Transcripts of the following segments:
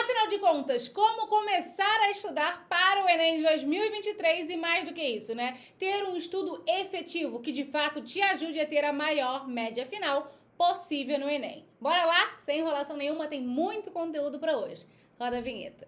Afinal de contas, como começar a estudar para o Enem de 2023 e mais do que isso, né? Ter um estudo efetivo que de fato te ajude a ter a maior média final possível no Enem. Bora lá? Sem enrolação nenhuma, tem muito conteúdo para hoje. Roda a vinheta.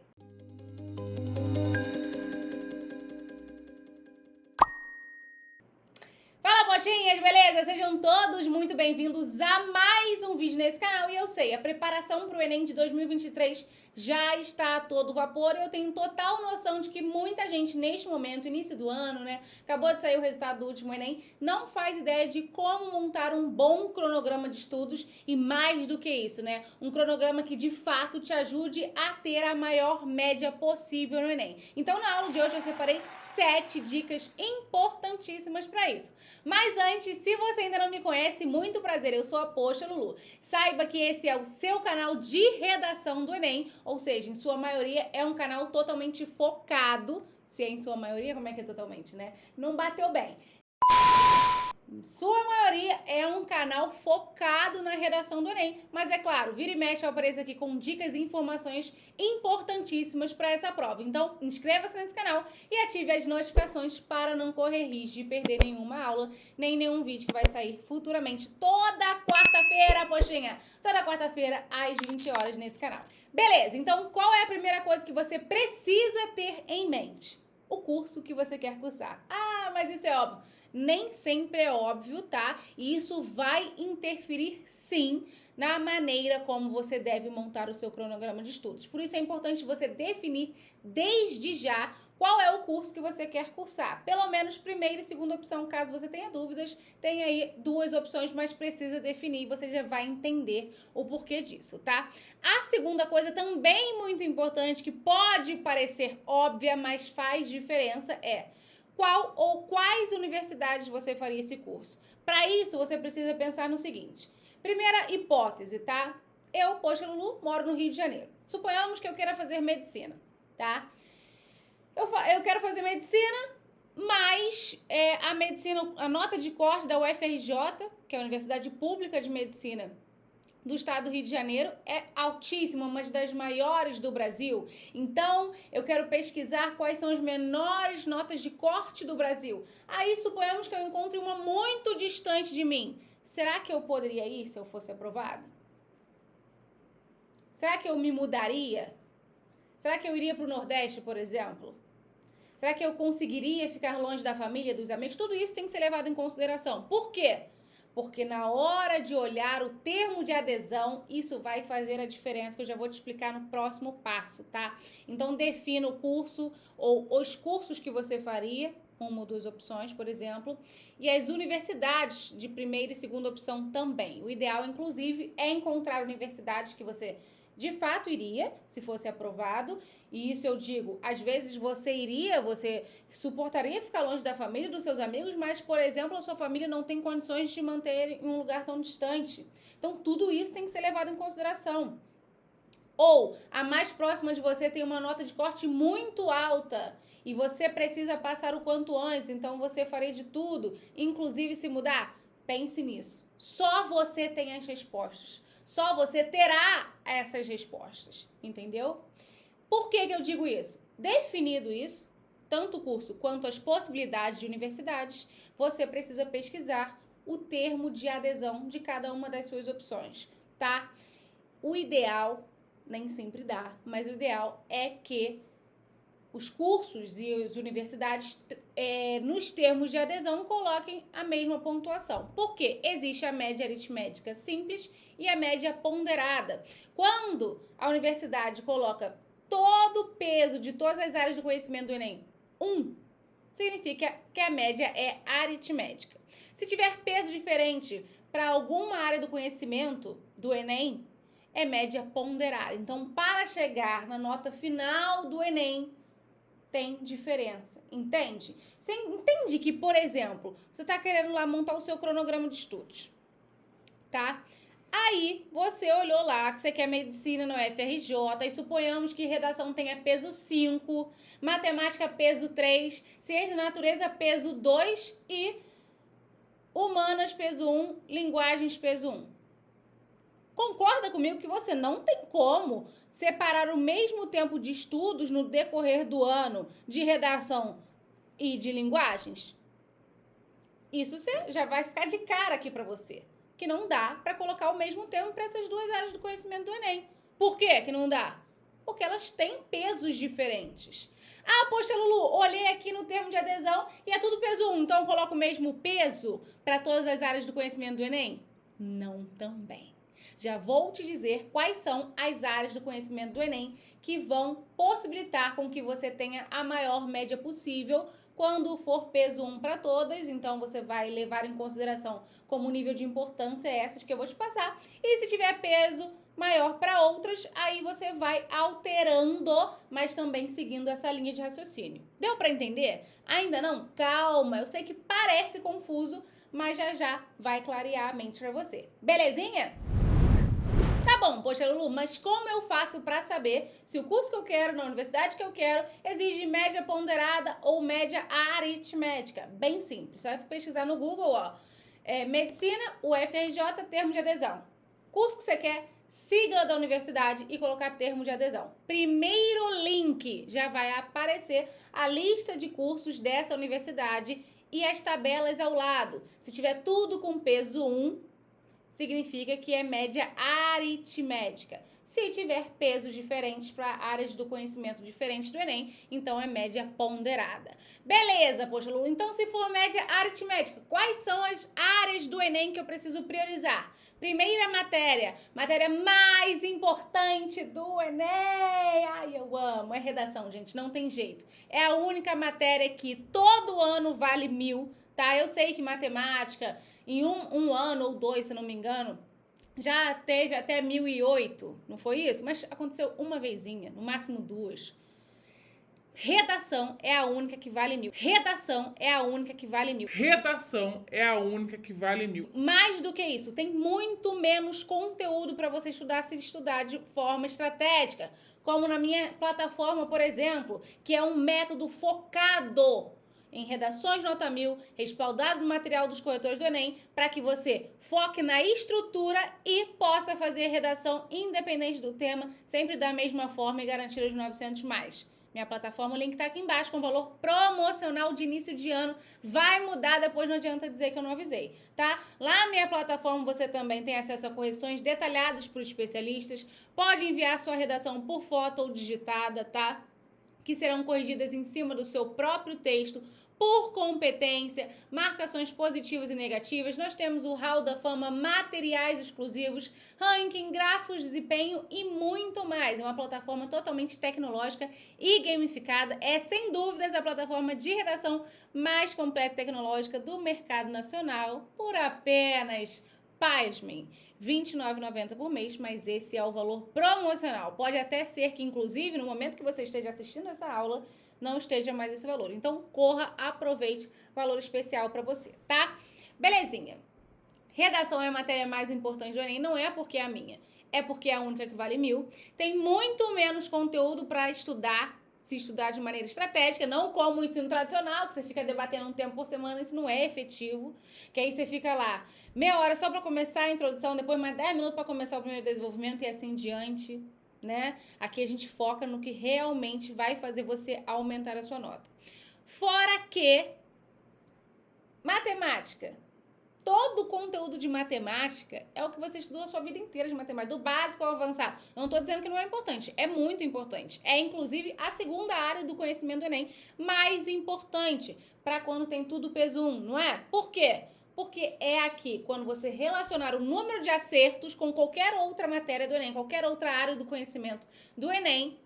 Fala, poxinhas, beleza? Sejam todos muito bem-vindos a mais um vídeo nesse canal. E eu sei, a preparação para o Enem de 2023 já está a todo vapor. E eu tenho total noção de que muita gente neste momento, início do ano, né? Acabou de sair o resultado do último Enem, não faz ideia de como montar um bom cronograma de estudos e mais do que isso, né? Um cronograma que de fato te ajude a ter a maior média possível no Enem. Então, na aula de hoje eu separei 7 dicas importantíssimas para isso. Mas antes, se você ainda não me conhece, muito prazer, eu sou a Poxa Lulu. Saiba que esse é o seu canal de redação do Enem, ou seja, em sua maioria é um canal totalmente focado. Se é em sua maioria, como é que é totalmente, né? Não bateu bem. Sua maioria é um canal focado na redação do Enem, mas é claro, vira e mexe eu apareço aqui com dicas e informações importantíssimas para essa prova. Então, inscreva-se nesse canal e ative as notificações para não correr risco de perder nenhuma aula, nem nenhum vídeo que vai sair futuramente toda quarta-feira, poxinha! Toda quarta-feira às 20 horas nesse canal. Beleza, então qual é a primeira coisa que você precisa ter em mente? O curso que você quer cursar. Ah, mas isso é óbvio. Nem sempre é óbvio, tá? E isso vai interferir, sim, na maneira como você deve montar o seu cronograma de estudos. Por isso é importante você definir desde já qual é o curso que você quer cursar. Pelo menos primeira e segunda opção, caso você tenha dúvidas, tem aí 2 opções, mas precisa definir e você já vai entender o porquê disso, tá? A segunda coisa também muito importante, que pode parecer óbvia, mas faz diferença, é qual ou quais universidades você faria esse curso. Para isso, você precisa pensar no seguinte. Primeira hipótese, tá? Eu, Poxa Lulu, moro no Rio de Janeiro. Suponhamos que eu queira fazer medicina, tá? Eu quero fazer medicina, mas a medicina, a nota de corte da UFRJ, que é a Universidade Pública de Medicina do estado do Rio de Janeiro, é altíssima, uma das maiores do Brasil. Então, eu quero pesquisar quais são as menores notas de corte do Brasil. Aí, suponhamos que eu encontre uma muito distante de mim. Será que eu poderia ir se eu fosse aprovada? Será que eu me mudaria? Será que eu iria para o Nordeste, por exemplo? Será que eu conseguiria ficar longe da família, dos amigos? Tudo isso tem que ser levado em consideração. Por quê? Porque na hora de olhar o termo de adesão, isso vai fazer a diferença, que eu já vou te explicar no próximo passo, tá? Então, defina o curso ou os cursos que você faria, uma ou 2 opções, por exemplo, e as universidades de primeira e segunda opção também. O ideal, inclusive, é encontrar universidades que você de fato iria, se fosse aprovado, e isso eu digo, às vezes você suportaria ficar longe da família e dos seus amigos, mas, por exemplo, a sua família não tem condições de te manter em um lugar tão distante. Então, tudo isso tem que ser levado em consideração. Ou a mais próxima de você tem uma nota de corte muito alta e você precisa passar o quanto antes, então você faria de tudo, inclusive se mudar? Pense nisso. Só você tem as respostas. Só você terá essas respostas, entendeu? Por que eu digo isso? Definido isso, tanto o curso quanto as possibilidades de universidades, você precisa pesquisar o termo de adesão de cada uma das suas opções, tá? O ideal, nem sempre dá, mas o ideal é que os cursos e as universidades, nos termos de adesão, coloquem a mesma pontuação. Por quê? Existe a média aritmética simples e a média ponderada. Quando a universidade coloca todo o peso de todas as áreas do conhecimento do Enem, 1, significa que a média é aritmética. Se tiver peso diferente para alguma área do conhecimento do Enem, é média ponderada. Então, para chegar na nota final do Enem, tem diferença, entende? Você entende que, por exemplo, você está querendo lá montar o seu cronograma de estudos, tá? Aí, você olhou lá que você quer medicina no UFRJ e suponhamos que redação tenha peso 5, matemática peso 3, ciência da natureza peso 2 e humanas peso 1, linguagens peso 1. Concorda comigo que você não tem como separar o mesmo tempo de estudos no decorrer do ano de redação e de linguagens? Isso você já vai ficar de cara aqui para você, que não dá para colocar o mesmo tempo para essas duas áreas do conhecimento do Enem. Por quê que não dá? Porque elas têm pesos diferentes. Ah, poxa, Lulu, olhei aqui no termo de adesão e é tudo peso 1, então eu coloco o mesmo peso para todas as áreas do conhecimento do Enem? Não também. Já vou te dizer quais são as áreas do conhecimento do Enem que vão possibilitar com que você tenha a maior média possível quando for peso 1 para todas. Então, você vai levar em consideração como nível de importância essas que eu vou te passar. E se tiver peso maior para outras, aí você vai alterando, mas também seguindo essa linha de raciocínio. Deu para entender? Ainda não? Calma, eu sei que parece confuso, mas já vai clarear a mente para você. Belezinha? Tá bom, poxa, Lulu, mas como eu faço para saber se o curso que eu quero, na universidade que eu quero, exige média ponderada ou média aritmética? Bem simples, você vai pesquisar no Google, ó. Medicina, UFRJ, termo de adesão. Curso que você quer, sigla da universidade e colocar termo de adesão. Primeiro link, já vai aparecer a lista de cursos dessa universidade e as tabelas ao lado. Se tiver tudo com peso 1, significa que é média aritmética. Se tiver pesos diferentes para áreas do conhecimento diferentes do Enem, então é média ponderada. Beleza, poxa, Lu, então se for média aritmética, quais são as áreas do Enem que eu preciso priorizar? Primeira matéria mais importante do Enem. Ai, eu amo, é redação, gente, não tem jeito. É a única matéria que todo ano vale 1000, tá? Eu sei que matemática, em um ano ou 2, se não me engano, já teve até 1008, não foi isso? Mas aconteceu uma vezinha, no máximo 2. Redação é a única que vale 1000. Redação é a única que vale 1000. Redação é a única que vale 1000. Mais do que isso, tem muito menos conteúdo para você estudar se estudar de forma estratégica. Como na minha plataforma, por exemplo, que é um método focado em redações nota 1000, respaldado no material dos corretores do Enem, para que você foque na estrutura e possa fazer redação independente do tema, sempre da mesma forma e garantir os 900 mais. Minha plataforma, o link tá aqui embaixo, com valor promocional de início de ano. Vai mudar depois, não adianta dizer que eu não avisei, tá? Lá na minha plataforma você também tem acesso a correções detalhadas por especialistas. Pode enviar sua redação por foto ou digitada, tá? Que serão corrigidas em cima do seu próprio texto, por competência, marcações positivas e negativas. Nós temos o Hall da Fama, materiais exclusivos, ranking, gráficos de desempenho e muito mais. É uma plataforma totalmente tecnológica e gamificada. É, sem dúvidas, a plataforma de redação mais completa e tecnológica do mercado nacional por apenas, pasmem, R$ 29,90 por mês, mas esse é o valor promocional. Pode até ser que, inclusive, no momento que você esteja assistindo essa aula, não esteja mais esse valor. Então, corra, aproveite, valor especial para você, tá? Belezinha. Redação é a matéria mais importante do Enem, não é porque é a minha, é porque é a única que vale 1000. Tem muito menos conteúdo para estudar, se estudar de maneira estratégica, não como o ensino tradicional, que você fica debatendo um tempo por semana, isso não é efetivo, que aí você fica lá meia hora só para começar a introdução, depois mais 10 minutos para começar o primeiro desenvolvimento e assim diante, né? Aqui a gente foca no que realmente vai fazer você aumentar a sua nota. Fora que matemática, todo o conteúdo de matemática é o que você estudou a sua vida inteira de matemática, do básico ao avançado. Eu não estou dizendo que não é importante, é muito importante. É, inclusive, a segunda área do conhecimento do Enem mais importante para quando tem tudo peso 1, não é? Por quê? Porque é aqui, quando você relacionar o número de acertos com qualquer outra matéria do Enem, qualquer outra área do conhecimento do Enem,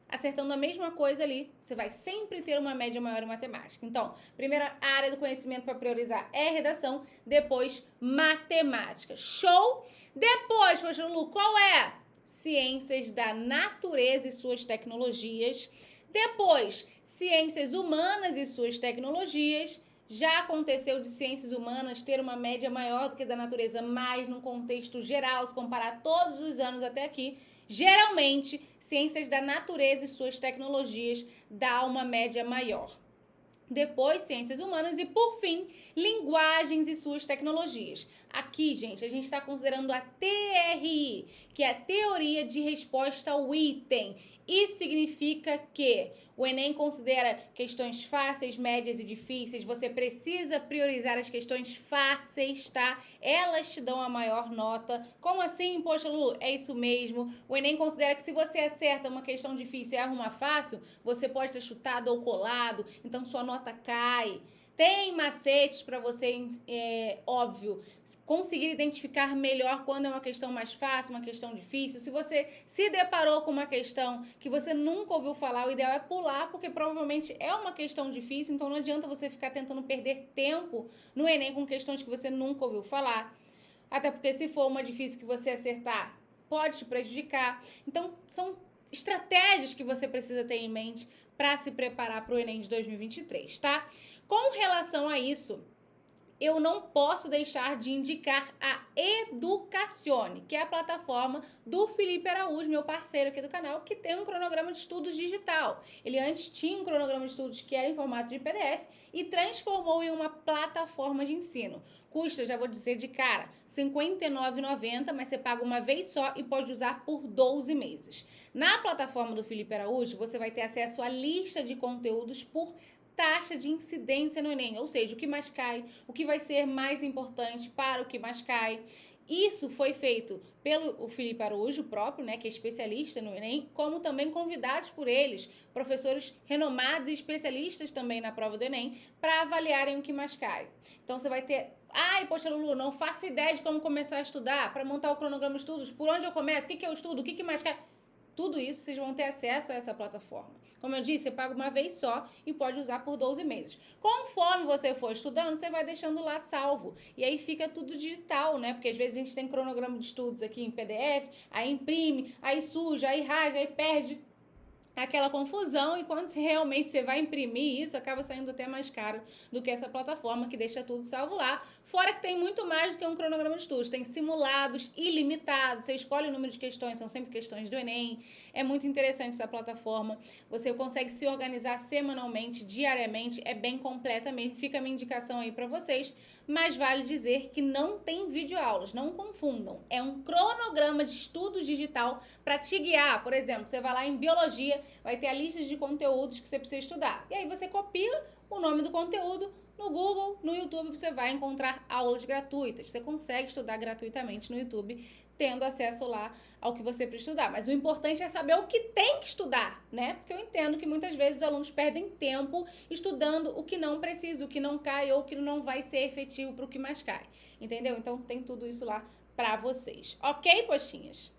acertando a mesma coisa ali, você vai sempre ter uma média maior em matemática. Então, primeira área do conhecimento para priorizar é redação, depois matemática. Show? Depois, poxa, Lu, qual é? Ciências da natureza e suas tecnologias. Depois, ciências humanas e suas tecnologias. Já aconteceu de ciências humanas ter uma média maior do que da natureza, mas num contexto geral, se comparar todos os anos até aqui, geralmente, ciências da natureza e suas tecnologias dá uma média maior. depois ciências humanas e, por fim, linguagens e suas tecnologias. Aqui, gente, a gente está considerando a TRI, que é a teoria de resposta ao item. Isso significa que o Enem considera questões fáceis, médias e difíceis. Você precisa priorizar as questões fáceis, tá? Elas te dão a maior nota. Como assim, poxa, Lu? É isso mesmo. O Enem considera que se você acerta uma questão difícil e erra uma fácil, você pode ter chutado ou colado, então sua nota cai. Tem macetes para você, óbvio, conseguir identificar melhor quando é uma questão mais fácil, uma questão difícil. Se você se deparou com uma questão que você nunca ouviu falar, o ideal é pular, porque provavelmente é uma questão difícil, então não adianta você ficar tentando perder tempo no Enem com questões que você nunca ouviu falar. Até porque se for uma difícil que você acertar, pode te prejudicar. Então, são estratégias que você precisa ter em mente para se preparar para o Enem de 2023, tá? Com relação a isso, eu não posso deixar de indicar a Educacione, que é a plataforma do Felipe Araújo, meu parceiro aqui do canal, que tem um cronograma de estudos digital. Ele antes tinha um cronograma de estudos que era em formato de PDF e transformou em uma plataforma de ensino. Custa, já vou dizer de cara, R$ 59,90, mas você paga uma vez só e pode usar por 12 meses. Na plataforma do Felipe Araújo, você vai ter acesso à lista de conteúdos por taxa de incidência no Enem, ou seja, o que mais cai, o que vai ser mais importante para o que mais cai. Isso foi feito pelo Felipe Araújo próprio, né, que é especialista no Enem, como também convidados por eles, professores renomados e especialistas também na prova do Enem, para avaliarem o que mais cai. Então você vai ter, ai, poxa, Lulu, não faço ideia de como começar a estudar, para montar o cronograma de estudos, por onde eu começo, o que eu estudo, o que mais cai. Tudo isso vocês vão ter acesso a essa plataforma. Como eu disse, você paga uma vez só e pode usar por 12 meses. Conforme você for estudando, você vai deixando lá salvo. E aí fica tudo digital, né? Porque às vezes a gente tem cronograma de estudos aqui em PDF, aí imprime, aí suja, aí rasga, aí perde aquela confusão, e quando realmente você vai imprimir isso, acaba saindo até mais caro do que essa plataforma que deixa tudo salvo lá. Fora que tem muito mais do que um cronograma de estudos, tem simulados ilimitados, você escolhe o número de questões, são sempre questões do Enem. É muito interessante essa plataforma, você consegue se organizar semanalmente, diariamente, é bem completa mesmo, fica a minha indicação aí para vocês. Mas vale dizer que não tem videoaulas, não confundam. É um cronograma de estudos digital para te guiar. Por exemplo, você vai lá em biologia, vai ter a lista de conteúdos que você precisa estudar. E aí você copia o nome do conteúdo no Google, no YouTube, você vai encontrar aulas gratuitas. Você consegue estudar gratuitamente no YouTube, tendo acesso lá ao que você precisa estudar. Mas o importante é saber o que tem que estudar, né? Porque eu entendo que muitas vezes os alunos perdem tempo estudando o que não precisa, o que não cai ou o que não vai ser efetivo para o que mais cai. Entendeu? Então tem tudo isso lá para vocês. Ok, poxinhas?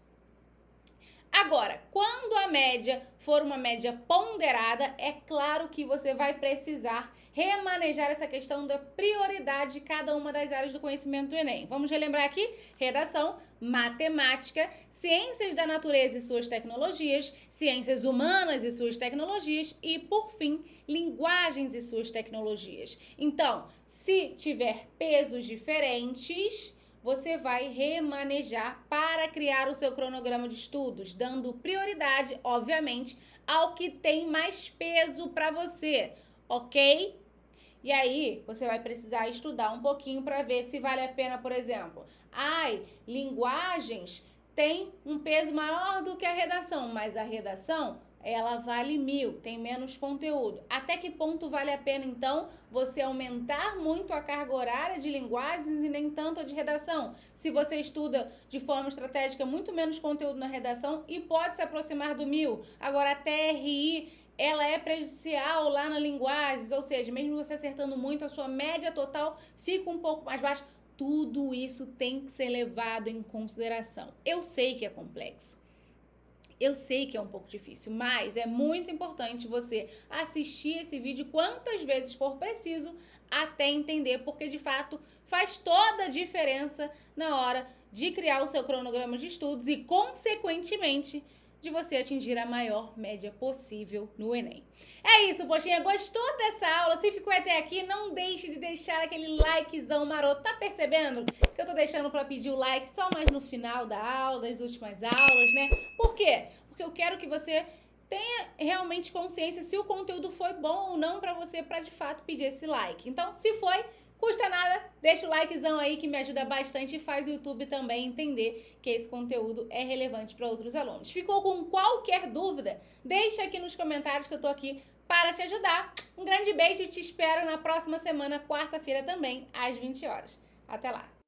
Agora, quando a média for uma média ponderada, é claro que você vai precisar remanejar essa questão da prioridade de cada uma das áreas do conhecimento do Enem. Vamos relembrar aqui: redação, matemática, ciências da natureza e suas tecnologias, ciências humanas e suas tecnologias e, por fim, linguagens e suas tecnologias. Então, se tiver pesos diferentes, você vai remanejar para criar o seu cronograma de estudos, dando prioridade, obviamente, ao que tem mais peso para você, ok? E aí, você vai precisar estudar um pouquinho para ver se vale a pena, por exemplo, linguagens tem um peso maior do que a redação, mas a redação, ela vale 1.000, tem menos conteúdo. Até que ponto vale a pena, então, você aumentar muito a carga horária de linguagens e nem tanto a de redação? Se você estuda de forma estratégica muito menos conteúdo na redação e pode se aproximar do 1.000. Agora, a TRI, ela é prejudicial lá na linguagens, ou seja, mesmo você acertando muito, a sua média total fica um pouco mais baixa. Tudo isso tem que ser levado em consideração. Eu sei que é complexo. Eu sei que é um pouco difícil, mas é muito importante você assistir esse vídeo quantas vezes for preciso até entender, porque de fato faz toda a diferença na hora de criar o seu cronograma de estudos e, consequentemente, de você atingir a maior média possível no Enem. É isso, poxinha. Gostou dessa aula? Se ficou até aqui, não deixe de deixar aquele likezão maroto. Tá percebendo que eu tô deixando pra pedir o like só mais no final da aula, das últimas aulas, né? Por quê? Porque eu quero que você tenha realmente consciência se o conteúdo foi bom ou não para você, para de fato pedir esse like. Então, se foi, custa nada, deixa o likezão aí que me ajuda bastante e faz o YouTube também entender que esse conteúdo é relevante para outros alunos. Ficou com qualquer dúvida? Deixa aqui nos comentários que eu tô aqui para te ajudar. Um grande beijo e te espero na próxima semana, quarta-feira também, às 20 horas. Até lá!